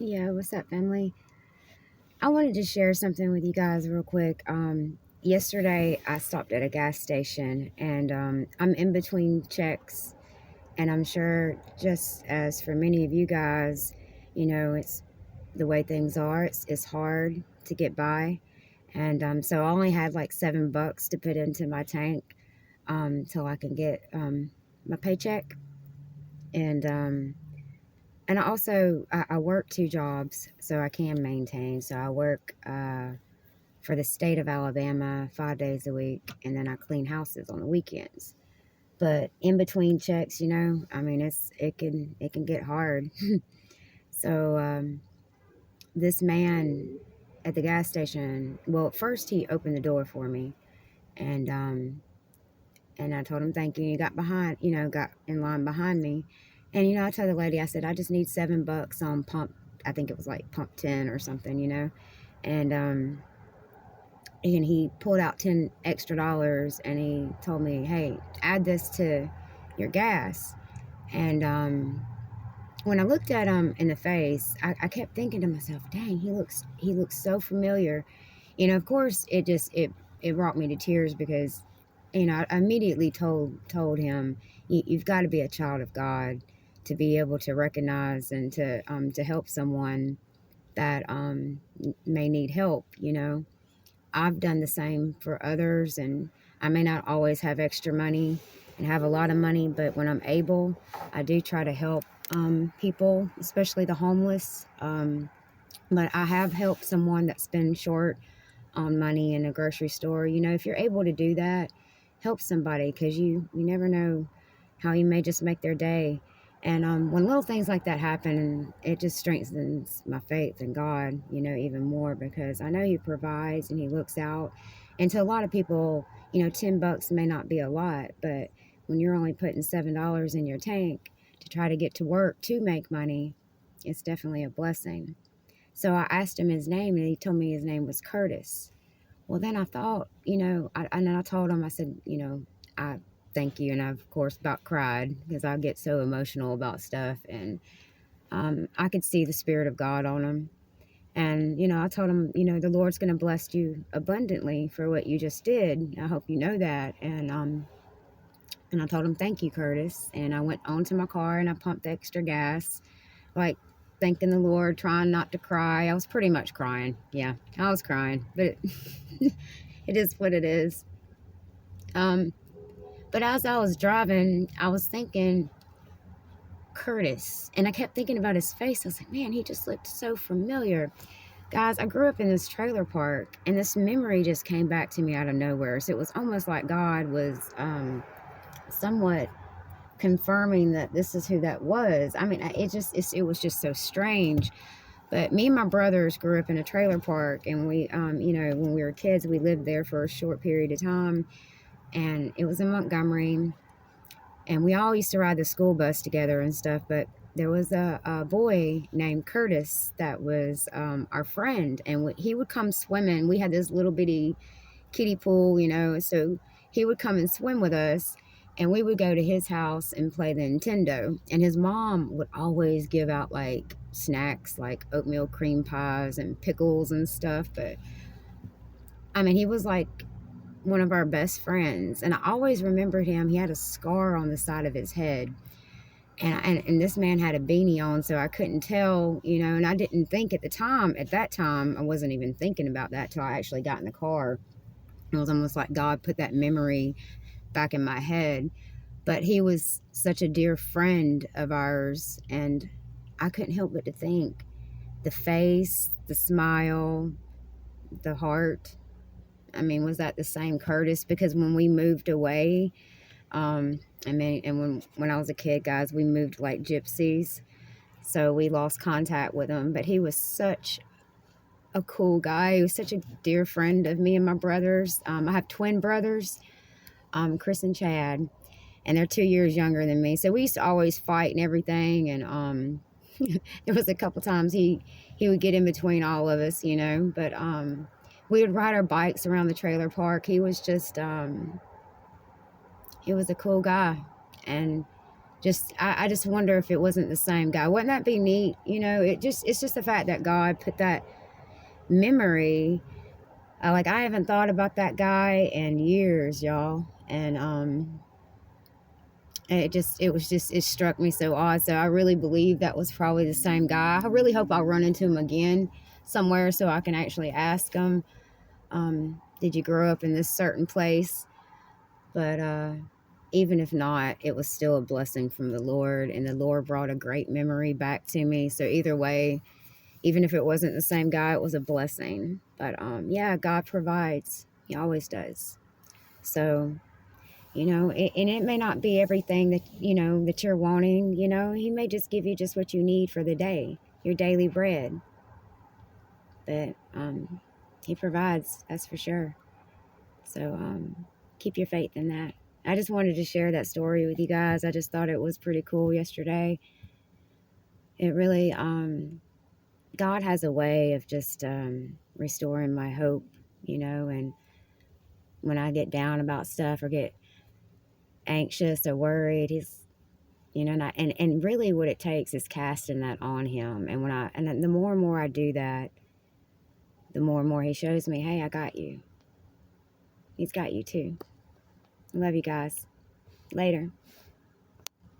Yeah, what's up, family? I wanted to share something with you guys real quick. Yesterday I stopped at a gas station and I'm in between checks, and I'm sure just as for many of you guys, it's the way things are. It's hard to get by, and so I only had like $7 to put into my tank till I can get my paycheck, and I also I work two jobs so I can maintain. So I work for the state of Alabama 5 days a week, and then I clean houses on the weekends. But in between checks, I mean, it can get hard. So this man at the gas station, well, at first he opened the door for me, and I told him thank you. He got behind, got in line behind me, and I told the lady, I said I just need $7 on pump. I think it was like pump 10 or something, and he pulled out 10 extra dollars, and he told me, hey, add this to your gas. And when I looked at him in the face, I kept thinking to myself, dang, he looks so familiar. Of course it brought me to tears because I immediately told him, you've got to be a child of God to be able to recognize and to help someone that may need help. I've done the same for others, and I may not always have extra money and have a lot of money, but when I'm able, I do try to help people, especially the homeless. But I have helped someone that's been short on money in a grocery store. If you're able to do that, help somebody, because you never know how you may just make their day. And when little things like that happen, it just strengthens my faith in God, even more, because I know He provides and He looks out. And to a lot of people, $10 may not be a lot, but when you're only putting $7 in your tank to try to get to work to make money, it's definitely a blessing. So I asked him his name, and he told me his name was Curtis. Well, then I thought, and then I told him, I said, I thank you. And I, of course, about cried because I get so emotional about stuff. And I could see the Spirit of God on him. And, I told him, the Lord's going to bless you abundantly for what you just did. I hope you know that. And I told him, thank you, Curtis. And I went on to my car and I pumped the extra gas, like thanking the Lord, trying not to cry. I was pretty much crying. Yeah, I was crying, but it is what it is. Um, but as I was driving, I was thinking Curtis, and I kept thinking about his face. I was like, man, he just looked so familiar. Guys, I grew up in this trailer park, and this memory just came back to me out of nowhere. So it was almost like God was somewhat confirming that this is who that was. I mean, it was just so strange. But me and my brothers grew up in a trailer park, and we, when we were kids, we lived there for a short period of time, and it was in Montgomery, and we all used to ride the school bus together and stuff. But there was a boy named Curtis that was our friend, and he would come swimming. We had this little bitty kiddie pool, so he would come and swim with us, and we would go to his house and play the Nintendo. And his mom would always give out like snacks, like oatmeal cream pies and pickles and stuff. But I mean, he was like one of our best friends, and I always remembered him. He had a scar on the side of his head, and this man had a beanie on, so I couldn't tell, and I didn't think at that time, I wasn't even thinking about that till I actually got in the car. It was almost like God put that memory back in my head. But he was such a dear friend of ours, and I couldn't help but to think the face, the smile, the heart. I mean, was that the same Curtis? Because when we moved away, and when I was a kid, guys, we moved like gypsies, so we lost contact with him. But he was such a cool guy. He was such a dear friend of me and my brothers. I have twin brothers, Chris and Chad, and they're 2 years younger than me. So we used to always fight and everything. And there was a couple times he would get in between all of us, But we would ride our bikes around the trailer park. He was just he was a cool guy, and I just wonder if it wasn't the same guy. Wouldn't that be neat? You know, it's just the fact that God put that memory. Like, I haven't thought about that guy in years, y'all. And it struck me so odd. So I really believe that was probably the same guy. I really hope I'll run into him again somewhere so I can actually ask him, did you grow up in this certain place? But even if not, it was still a blessing from the Lord, and the Lord brought a great memory back to me. So either way, even if it wasn't the same guy, it was a blessing. But yeah, God provides. He always does. So, you know, and it may not be everything that, you know, that you're wanting. You know, He may just give you just what you need for the day, your daily bread. But He provides, that's for sure. So keep your faith in that. I just wanted to share that story with you guys. I just thought it was pretty cool yesterday. It really, God has a way of just restoring my hope, you know, and when I get down about stuff or get anxious or worried, He's, you know, and really what it takes is casting that on Him. And the more and more I do that, the more and more He shows me, hey, I got you. He's got you too. I love you guys. Later.